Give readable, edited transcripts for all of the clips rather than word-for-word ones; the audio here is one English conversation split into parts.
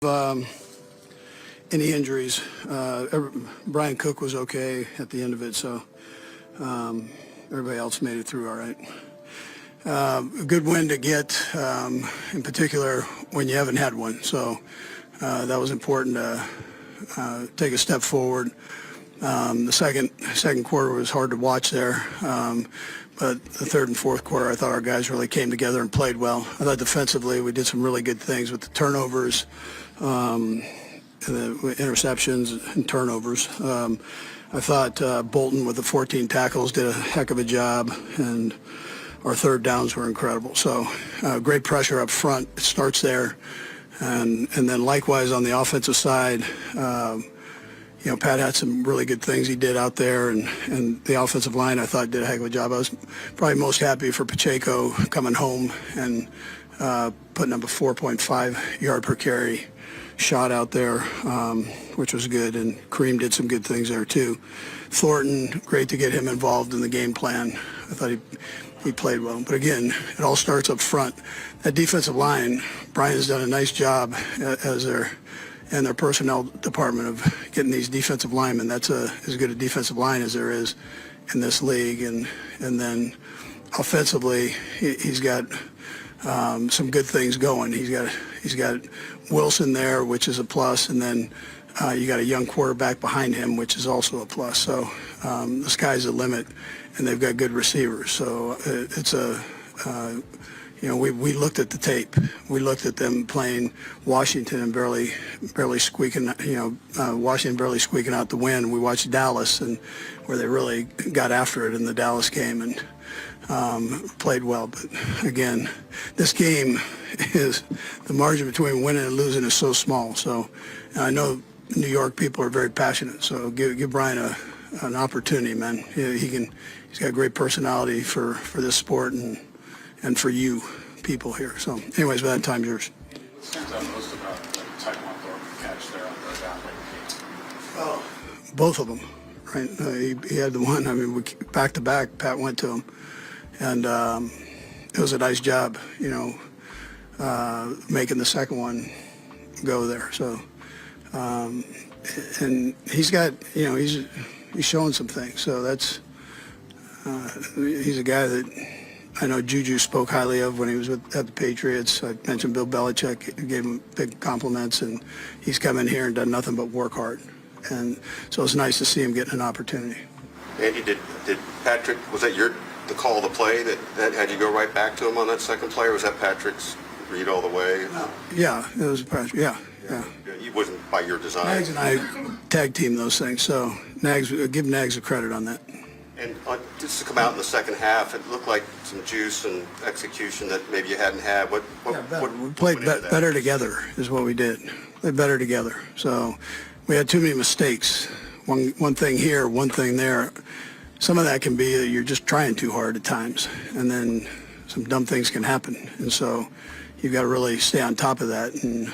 Any injuries. Brian Cook was okay at the end of it, so everybody else made it through all right. A good win to get, in particular when you haven't had one. So that was important to take a step forward. The second quarter was hard to watch there, but the third and fourth quarter, I thought our guys really came together and played well. I thought defensively we did some really good things with the turnovers, the interceptions and turnovers. I thought Bolton with the 14 tackles did a heck of a job, and our third downs were incredible. So great pressure up front. It starts there. And then likewise on the offensive side, Pat had some really good things he did out there, and the offensive line I thought did a heck of a job. I was probably most happy for Pacheco coming home and putting up a 4.5 yard per carry shot out there, which was good, and Kareem did some good things there too. Thornton, great to get him involved in the game plan. I thought he played well. But again, it all starts up front. That defensive line, Brian's done a nice job as their personnel department of getting these defensive linemen. That's as good a defensive line as there is in this league. And then offensively, he's got some good things going. He's got Wilson there, which is a plus, and then you got a young quarterback behind him, which is also a plus. So the sky's the limit, and they've got good receivers. So it's we looked at the tape. We looked at them playing Washington and barely squeaking, Washington barely squeaking out the win. We watched Dallas, and where they really got after it in the Dallas game and played well. But again, this game is the margin between winning and losing is so small. So I know New York people are very passionate. So give Brian an opportunity, man. He's got great personality for this sport and for you people here. So anyways, by that time, yours. What stands out most about the Tyquan Thornton catch there on the down late? Oh, both of them, right? He had the one. I mean, back to back, Pat went to him, and it was a nice job, making the second one go there. So, and he's got, he's showing some things. So that's he's a guy that I know Juju spoke highly of when he was at the Patriots. I mentioned Bill Belichick, gave him big compliments, and he's come in here and done nothing but work hard. And so it's nice to see him getting an opportunity. Andy, did Patrick, was that the call of the play that had you go right back to him on that second play, or was that Patrick's read all the way? Yeah, it was Patrick. Yeah. He wasn't by your design. Nags and I tag team those things, so give Nags a credit on that. And just to come out in the second half, it looked like some juice and execution that maybe you hadn't had. What we played better together is what we did. Played better together. So we had too many mistakes. One thing here, one thing there. Some of that can be that you're just trying too hard at times, and then some dumb things can happen. And so you've got to really stay on top of that. And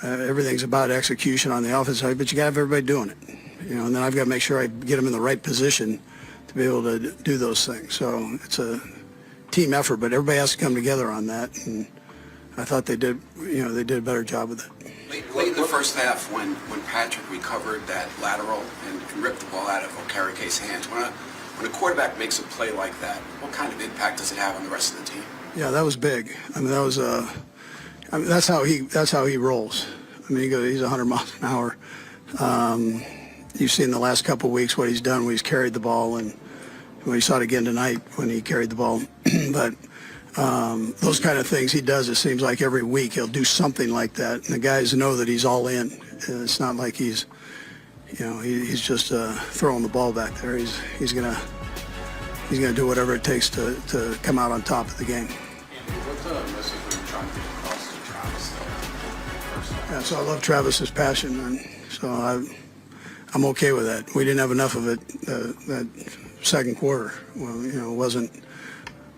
everything's about execution on the offense side, but you got to have everybody doing it. And then I've got to make sure I get them in the right position to be able to do those things. So it's a team effort, but everybody has to come together on that. And I thought they did a better job with it. Late in the first half, when Patrick recovered that lateral and ripped the ball out of Okereke's hands, when a quarterback makes a play like that, what kind of impact does it have on the rest of the team? Yeah, that was big. I mean, that was that's how he rolls. I mean, he's 100 miles an hour. You've seen the last couple of weeks what he's done when he's carried the ball, and we saw it again tonight when he carried the ball. But those kind of things he does, it seems like every week he'll do something like that, and the guys know that he's all in. It's not like he's just throwing the ball back there. He's gonna do whatever it takes to come out on top of the game. What message were you trying to get across to Travis there? Yeah, so I love Travis's passion, and so I'm okay with that. We didn't have enough of it that second quarter. Well, it wasn't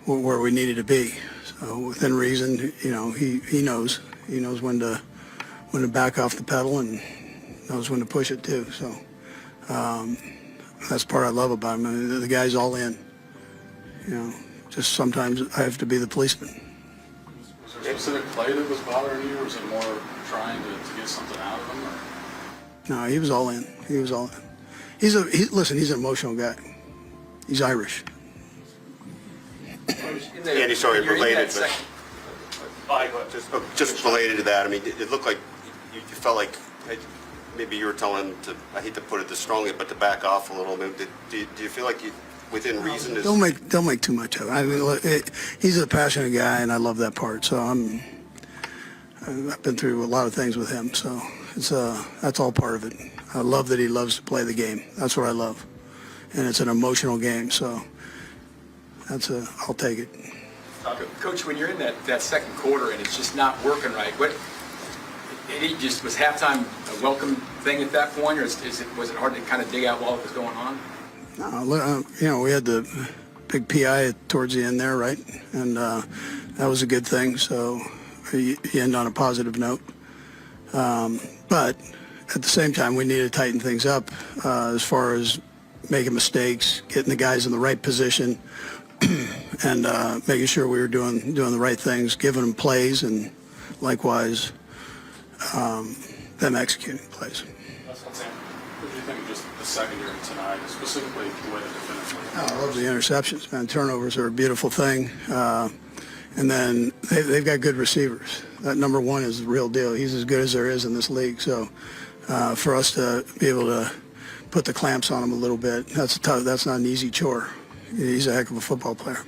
where we needed to be. So within reason, he knows when to back off the pedal and knows when to push it too. So that's part I love about him. I mean, the guy's all in. Just sometimes I have to be the policeman. Was there a specific play that was bothering you, or was it more trying something out of him? Or? No, he was all in. He was all in. Listen, he's an emotional guy. He's Irish. Andy, sorry, related, but just related to that. I mean, it looked like you felt like maybe you were telling him to, I hate to put it this strongly, but to back off a little bit. Do you feel like you, within reason, is... Don't make too much of it. I mean, look, he's a passionate guy, and I love that part. So I've been through a lot of things with him, so that's all part of it. I love that he loves to play the game. That's what I love, and it's an emotional game. So I'll take it. Coach, when you're in that second quarter and it's just not working right, was halftime a welcome thing at that point, or was it hard to kind of dig out while it was going on? No, we had the big PI towards the end there, right? And that was a good thing. So he ended on a positive note. But at the same time, we need to tighten things up as far as making mistakes, getting the guys in the right position, and making sure we were doing the right things, giving them plays, and likewise them executing plays. What do you think of just the secondary tonight, specifically the way that they finished? I love the interceptions, man. Turnovers are a beautiful thing. And then they've got good receivers. That number one is the real deal. He's as good as there is in this league. So for us to be able to put the clamps on him a little bit, that's not an easy chore. He's a heck of a football player.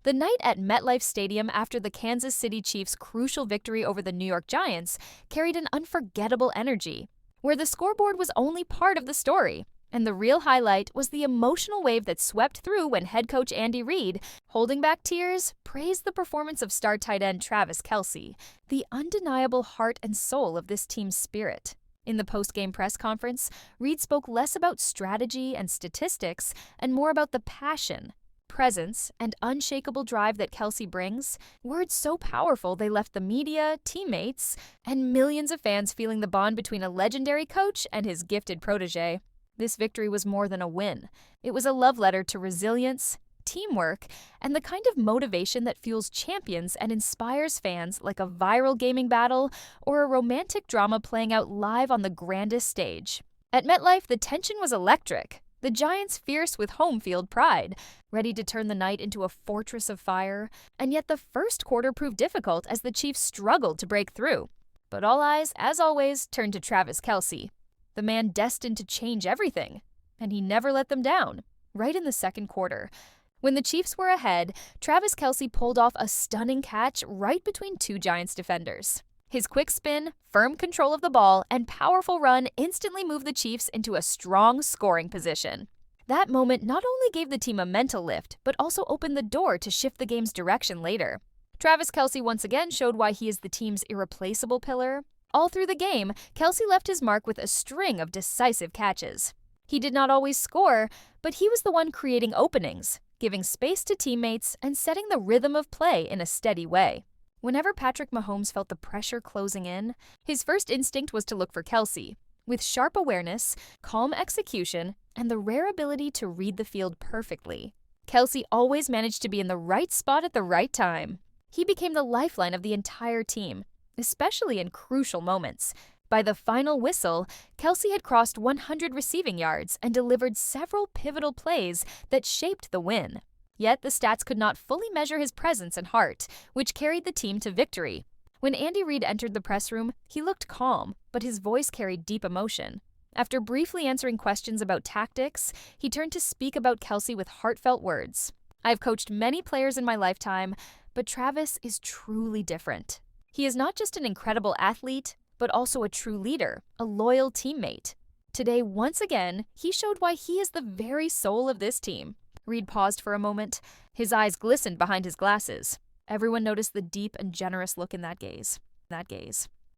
The night at MetLife Stadium after the Kansas City Chiefs' crucial victory over the New York Giants carried an unforgettable energy, where the scoreboard was only part of the story. And the real highlight was the emotional wave that swept through when head coach Andy Reid, holding back tears, praised the performance of star tight end Travis Kelce, the undeniable heart and soul of this team's spirit. In the post-game press conference, Reid spoke less about strategy and statistics and more about the passion, presence, and unshakable drive that Kelce brings, words so powerful they left the media, teammates, and millions of fans feeling the bond between a legendary coach and his gifted protege. This victory was more than a win. It was a love letter to resilience, teamwork, and the kind of motivation that fuels champions and inspires fans like a viral gaming battle or a romantic drama playing out live on the grandest stage. At MetLife, the tension was electric. The Giants fierce with home field pride, ready to turn the night into a fortress of fire, and yet the first quarter proved difficult as the Chiefs struggled to break through. But all eyes, as always, turned to Travis Kelce, the man destined to change everything, and he never let them down. Right in the second quarter, when the Chiefs were ahead, Travis Kelce pulled off a stunning catch right between two Giants defenders. His quick spin, firm control of the ball, and powerful run instantly moved the Chiefs into a strong scoring position. That moment not only gave the team a mental lift, but also opened the door to shift the game's direction later. Travis Kelce once again showed why he is the team's irreplaceable pillar. All through the game, Kelce left his mark with a string of decisive catches. He did not always score, but he was the one creating openings, giving space to teammates, and setting the rhythm of play in a steady way. Whenever Patrick Mahomes felt the pressure closing in, his first instinct was to look for Kelce. With sharp awareness, calm execution, and the rare ability to read the field perfectly, Kelce always managed to be in the right spot at the right time. He became the lifeline of the entire team, especially in crucial moments. By the final whistle, Kelce had crossed 100 receiving yards and delivered several pivotal plays that shaped the win. Yet the stats could not fully measure his presence and heart, which carried the team to victory. When Andy Reid entered the press room, he looked calm, but his voice carried deep emotion. After briefly answering questions about tactics, he turned to speak about Kelce with heartfelt words. "I've coached many players in my lifetime, but Travis is truly different. He is not just an incredible athlete, but also a true leader, a loyal teammate. Today, once again, he showed why he is the very soul of this team." Reid paused for a moment. His eyes glistened behind his glasses. Everyone noticed the deep and generous look in that gaze.